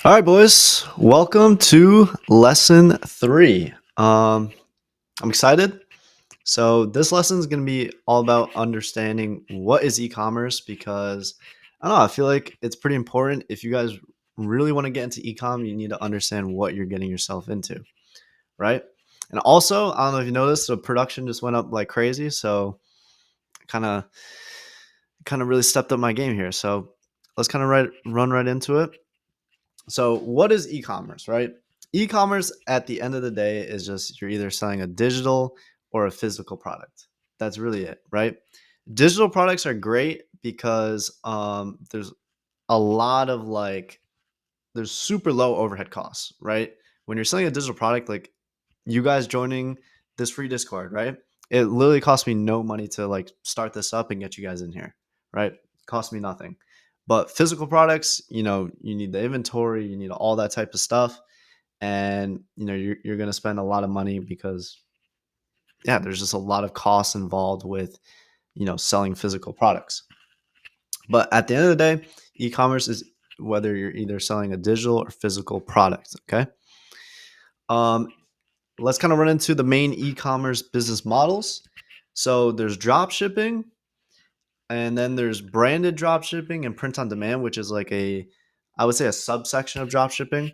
All right, boys. Welcome to lesson three. I'm excited. So this lesson is going to be all about understanding what is e-commerce because I don't know. I feel like it's pretty important. If you guys really want to get into e-com, you need to understand what you're getting yourself into, right? And also, I don't know if you noticed, the production just went up like crazy. So kind of really stepped up my game here. So let's kind of run right into it. So, what is e-commerce, right? E-commerce at the end of the day is just you're either selling a digital or a physical product. That's really it, right? Digital products are great because there's a lot of there's super low overhead costs, right? When you're selling a digital product, like you guys joining this free Discord, right? It literally cost me no money to like start this up and get you guys in here, right? It cost me nothing. But physical products, you need the inventory, you need all that type of stuff. And, you're going to spend a lot of money because, yeah, there's just a lot of costs involved with, selling physical products. But at the end of the day, e commerce is whether you're either selling a digital or physical product. Okay. Um, let's kind of run into the main e-commerce business models. So there's drop shipping, and then there's branded drop shipping and print on demand, which is like I would say a subsection of drop shipping.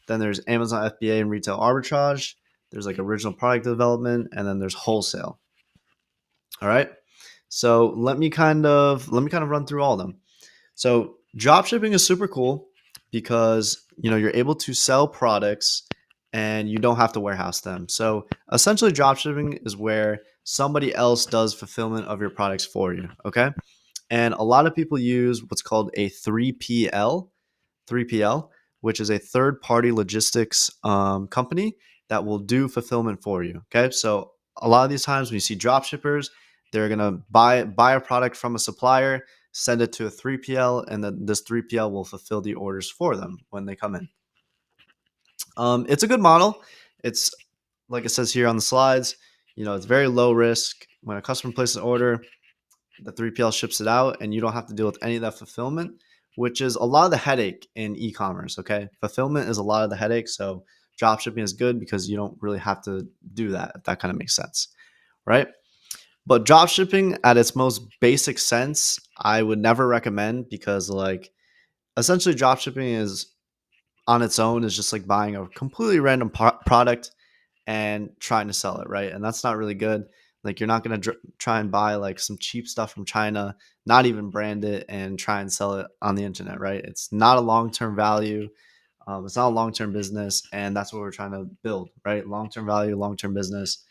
Then there's Amazon FBA and retail arbitrage. There's like original product development, and then there's wholesale. All right. So let me kind of run through all of them. So drop shipping is super cool because you're able to sell products and you don't have to warehouse them. So essentially drop shipping is where somebody else does fulfillment of your products for you, okay? And a lot of people use what's called a 3PL, which is a third party logistics company that will do fulfillment for you, okay? So a lot of these times when you see drop shippers, they're going to buy a product from a supplier, send it to a 3PL, and then this 3PL will fulfill the orders for them when they come in. It's a good model. It's like it says here on the slides, it's very low risk. When a customer places an order, the 3PL ships it out, and you don't have to deal with any of that fulfillment, which is a lot of the headache in e-commerce. Okay, fulfillment is a lot of the headache. So drop shipping is good because you don't really have to do that. If that kind of makes sense, right? But drop shipping at its most basic sense, I would never recommend because essentially drop shipping is on its own is just like buying a completely random product and trying to sell it, right? And that's not really good. Like you're not going to try and buy like some cheap stuff from China, not even brand it and try and sell it on the internet, right? It's not a long-term value. It's not a long-term business, and that's what we're trying to build, right? Long-term value, long-term business,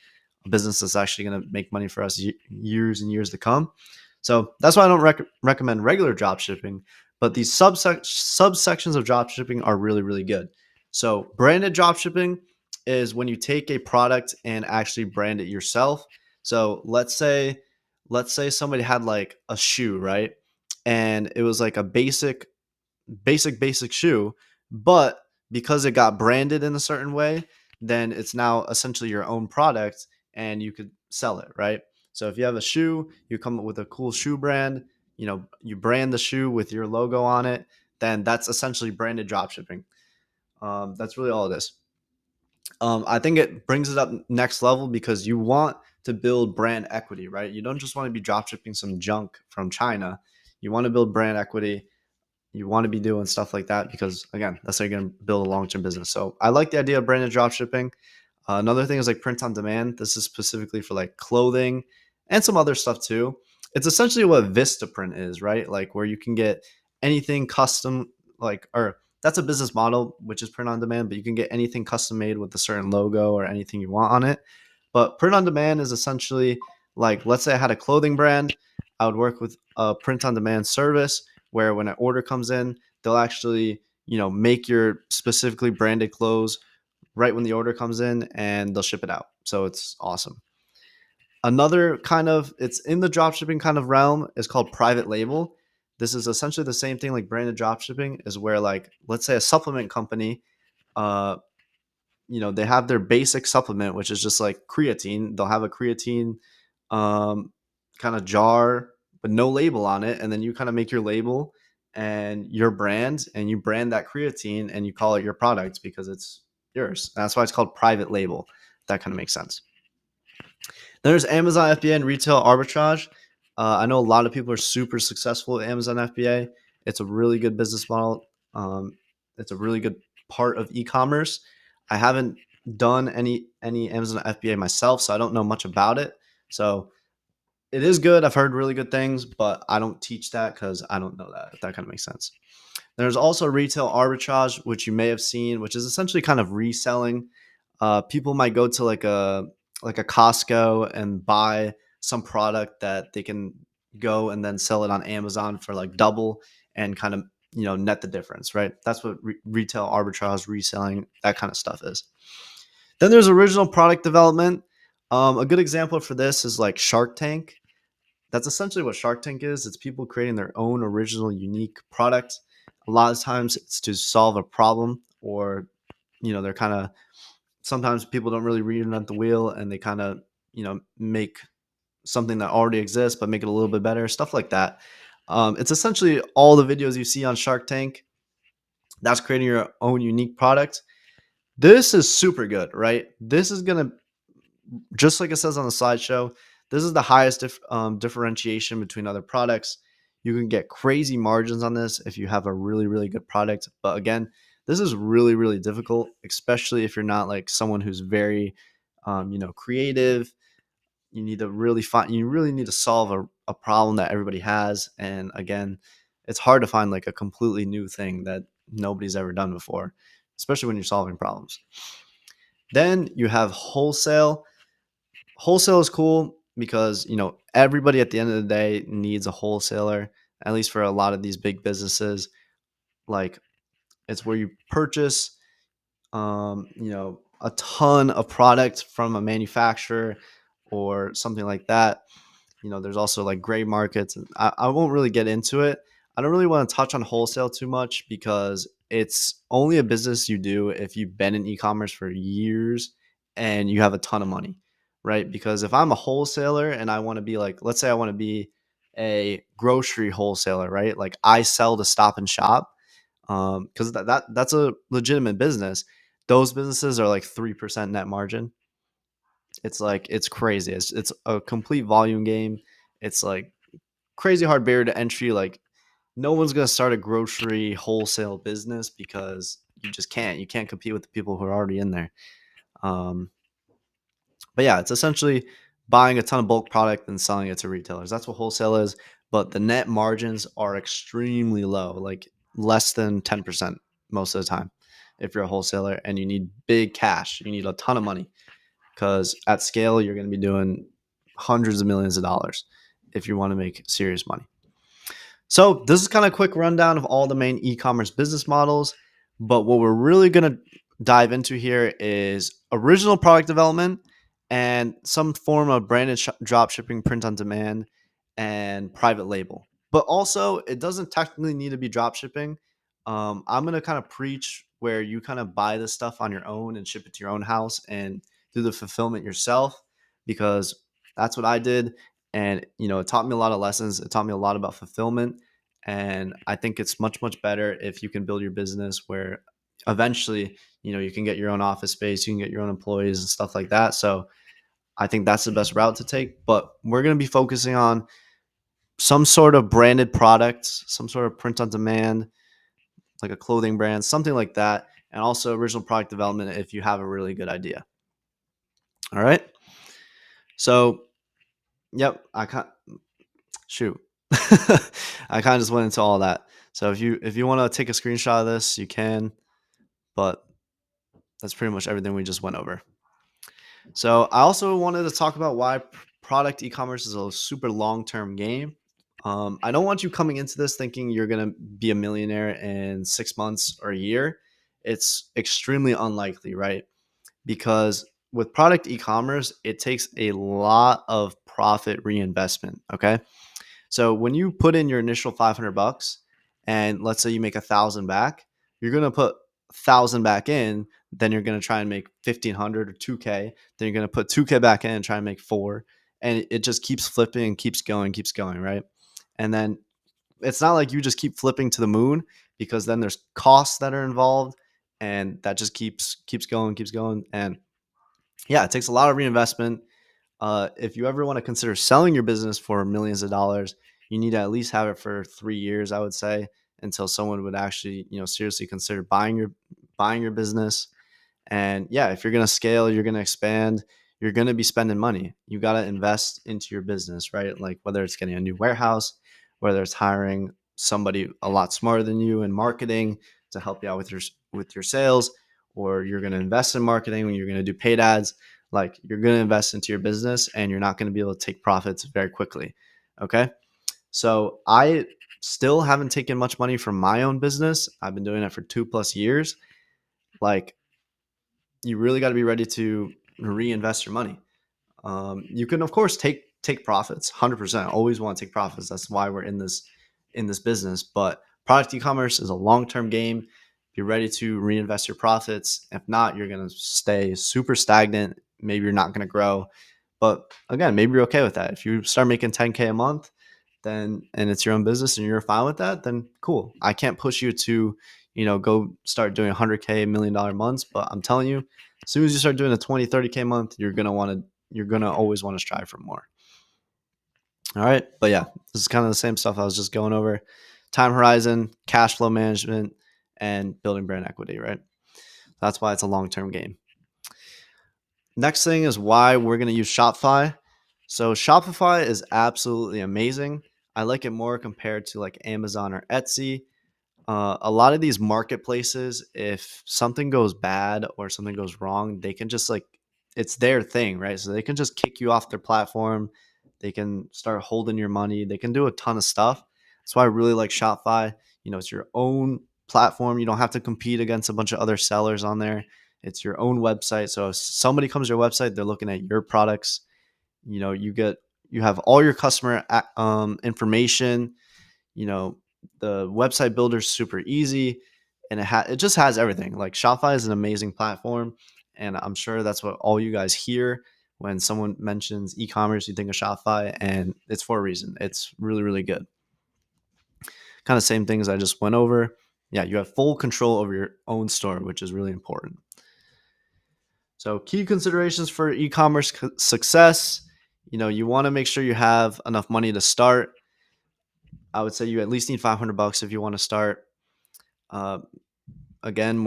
a business that's actually going to make money for us years and years to come. So that's why I don't recommend regular drop shipping, but these subsections of drop shipping are really, really good. So branded drop shipping is when you take a product and actually brand it yourself. So let's say somebody had like a shoe, right? And it was like a basic shoe, but because it got branded in a certain way, then it's now essentially your own product and you could sell it, right? So if you have a shoe, you come up with a cool shoe brand, you brand the shoe with your logo on it, then that's essentially branded drop shipping. That's really all it is. I think it brings it up next level because you want to build brand equity, right? You don't just want to be drop shipping some junk from China. You want to build brand equity. You want to be doing stuff like that because, again, that's how you're going to build a long term business. So I like the idea of branded drop shipping. Another thing is like print on demand. This is specifically for like clothing and some other stuff too. It's essentially what Vistaprint is, right? Like where you can get anything custom, or that's a business model, which is print on demand, but you can get anything custom made with a certain logo or anything you want on it. But print on demand is essentially like, let's say I had a clothing brand, I would work with a print on demand service where when an order comes in, they'll actually, make your specifically branded clothes right when the order comes in and they'll ship it out. So it's awesome. Another kind of it's in the drop shipping kind of realm is called private label. This is essentially the same thing like branded drop shipping is where like let's say a supplement company uh they have their basic supplement which is just like creatine. They'll have a creatine um kind of jar but no label on it, and then you kind of make your label and your brand, and you brand that creatine and you call it your product because it's yours. That's why it's called private label. That kind of makes sense. There's Amazon FBA and retail arbitrage. I know a lot of people are super successful at Amazon FBA. It's a really good business model. It's a really good part of e-commerce. I haven't done any Amazon FBA myself, so I don't know much about it. So it is good. I've heard really good things, but I don't teach that because I don't know that, if that kind of makes sense. There's also retail arbitrage, which you may have seen, which is essentially kind of reselling. People might go to like a Costco and buy some product that they can go and then sell it on Amazon for like double and kind of net the difference, right? That's what retail arbitrage, reselling, that kind of stuff is. Then there's original product development. A good example for this is like Shark Tank. That's essentially what Shark Tank is. It's people creating their own original, unique product. A lot of times it's to solve a problem, or, they're kind of, sometimes people don't really reinvent the wheel and they kind of, make something that already exists, but make it a little bit better, stuff like that. It's essentially all the videos you see on Shark Tank. That's creating your own unique product. This is super good, right? This is going to, just like it says on the slideshow, this is the highest differentiation between other products. You can get crazy margins on this if you have a really, really good product. But again, this is really, really difficult, especially if you're not like someone who's very, creative. You really need to solve a problem that everybody has. And again, it's hard to find like a completely new thing that nobody's ever done before, especially when you're solving problems. Then you have wholesale. Wholesale is cool because everybody at the end of the day needs a wholesaler, at least for a lot of these big businesses. Like, it's where you purchase a ton of product from a manufacturer or something like that. There's also like gray markets, and I won't really get into it. I don't really want to touch on wholesale too much because it's only a business you do if you've been in e-commerce for years and you have a ton of money, right? Because if I'm a wholesaler and I want to be like, let's say I want to be a grocery wholesaler, right? Like I sell to Stop and Shop, because that's a legitimate business. Those businesses are like 3% net margin. It's crazy. It's a complete volume game. It's like crazy hard barrier to entry. Like no one's gonna start a grocery wholesale business because you just can't. You can't compete with the people who are already in there. Um, but yeah, it's essentially buying a ton of bulk product and selling it to retailers. That's what wholesale is. But the net margins are extremely low, like less than 10% most of the time. If you're a wholesaler and you need big cash, you need a ton of money, because at scale, you're going to be doing hundreds of millions of dollars if you want to make serious money. So this is kind of a quick rundown of all the main e-commerce business models. But what we're really going to dive into here is original product development and some form of branded drop shipping, print on demand, and private label. But also, it doesn't technically need to be drop shipping. I'm going to kind of preach where you kind of buy this stuff on your own and ship it to your own house and do the fulfillment yourself, because that's what I did. And, it taught me a lot of lessons. It taught me a lot about fulfillment. And I think it's much, much better if you can build your business where eventually, you can get your own office space, you can get your own employees and stuff like that. So I think that's the best route to take. But we're going to be focusing on some sort of branded products, some sort of print on demand, like a clothing brand, something like that. And also original product development if you have a really good idea. All right. So, yep, shoot. I kind of just went into all that. So if you want to take a screenshot of this, you can, but that's pretty much everything we just went over. So I also wanted to talk about why product e-commerce is a super long-term game. I don't want you coming into this thinking you're going to be a millionaire in 6 months or a year. It's extremely unlikely, right? Because with product e-commerce, it takes a lot of profit reinvestment. Okay. So when you put in your initial $500 and let's say you make 1,000 back, you're going to put 1,000 back in, then you're going to try and make 1,500 or 2K. Then you're going to put 2K back in and try and make 4. And it just keeps flipping and keeps going, right? And then it's not like you just keep flipping to the moon, because then there's costs that are involved, and that just keeps going. And yeah, it takes a lot of reinvestment. If you ever want to consider selling your business for millions of dollars, you need to at least have it for 3 years, I would say, until someone would actually, seriously consider buying your business. And yeah, if you're going to scale, you're going to expand, you're going to be spending money. You got to invest into your business, right? Like whether it's getting a new warehouse, whether it's hiring somebody a lot smarter than you in marketing to help you out with your sales, or you're going to invest in marketing when you're going to do paid ads. Like you're going to invest into your business, and you're not going to be able to take profits very quickly. Okay? So I still haven't taken much money from my own business. I've been doing it for 2+ years. Like, you really got to be ready to reinvest your money. You can of course take profits, 100%. Always want to take profits. That's why we're in this business. But product e-commerce is a long-term game. Be ready to reinvest your profits. If not, you're going to stay super stagnant. Maybe you're not going to grow. But again, maybe you're okay with that. If you start making 10K a month, then, and it's your own business and you're fine with that, then cool. I can't push you to, go start doing 100K $1 million months, but I'm telling you, as soon as you start doing a 20, 30K month, you're going to always want to strive for more. All right. But yeah, this is kind of the same stuff I was just going over: time horizon, cash flow management, and building brand equity, right? That's why it's a long-term game. Next thing is why we're going to use Shopify. So Shopify is absolutely amazing. I like it more compared to like Amazon or Etsy. A lot of these marketplaces, if something goes bad or something goes wrong, they can just like, it's their thing, right? So they can just kick you off their platform. They can start holding your money. They can do a ton of stuff. That's why I really like Shopify. It's your own platform. You don't have to compete against a bunch of other sellers on there. It's your own website. So if somebody comes to your website, they're looking at your products. You have all your customer information. The website builder is super easy, and it just has everything. Like Shopify is an amazing platform, and I'm sure that's what all you guys hear when someone mentions e-commerce. You think of Shopify, and it's for a reason. It's really, really good. Kind of same things I just went over. Yeah, you have full control over your own store, which is really important. So key considerations for e-commerce success: you want to make sure you have enough money to start. I would say you at least need $500 if you want to start. Uh, Again,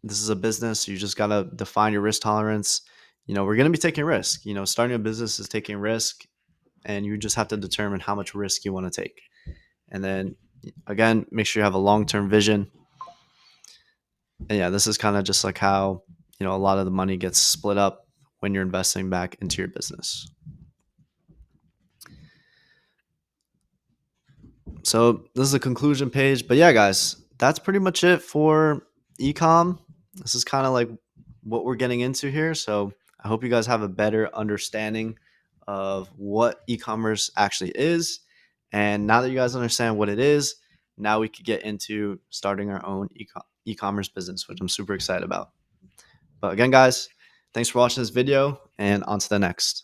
this is a business, so you just got to define your risk tolerance. We're going to be taking risk. Starting a business is taking risk, and you just have to determine how much risk you want to take. And then again, make sure you have a long-term vision. And yeah, this is kind of just like how, a lot of the money gets split up when you're investing back into your business. So this is a conclusion page. But yeah, guys, that's pretty much it for ecom. This is kind of like what we're getting into here. So I hope you guys have a better understanding of what e-commerce actually is. And now that you guys understand what it is, now we could get into starting our own e-commerce business, which I'm super excited about. But again, guys, thanks for watching this video, and on to the next.